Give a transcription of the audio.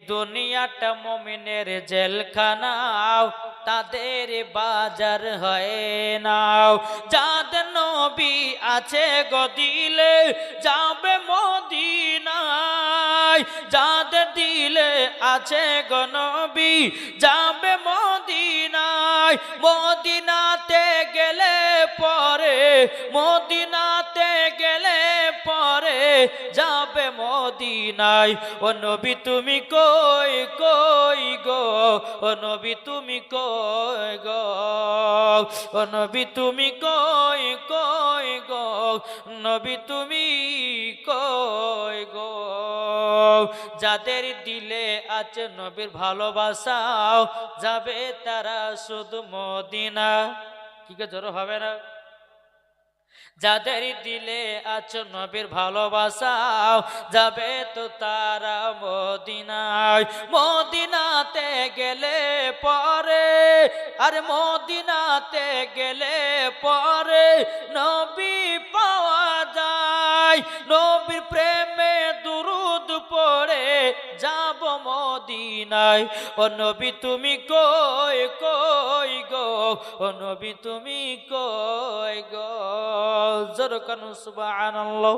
দুনিয়াটা মুমিনের জেলখানাও তাদের বাজার হয় নাও যাদের নবী আছে গো দিলে যাবে মদিনায় যাদের দিলে আছে গো নবী যাবে মদিনায় মদিনাতে গেলে পরে মদিনাতে গেলে পরে যাবে মদিনায় ও নবী তুমি কই কই গো ও নবী তুমি কই গো ও নবী তুমি কই কই গো নবী তুমি কই গো যাদের দিলে আছে নবীর ভালোবাসাও যাবে তারা শুধু মদিনা কি কে জোর হবে না যাদের দিলে আছো নবীর ভালোবাসাও যাবে তো তারা মদিনায় মদিনাতে গেলে পরে আর মদিনাতে গেলে পরে নবী পাওয়া যায় নবীর প্রেমে দুরুদ পড়ে যাব মদিনায় ও নবী তুমি কই কই গো ও নবী তুমি কই গো জোর কানু সুবহানাল্লাহ।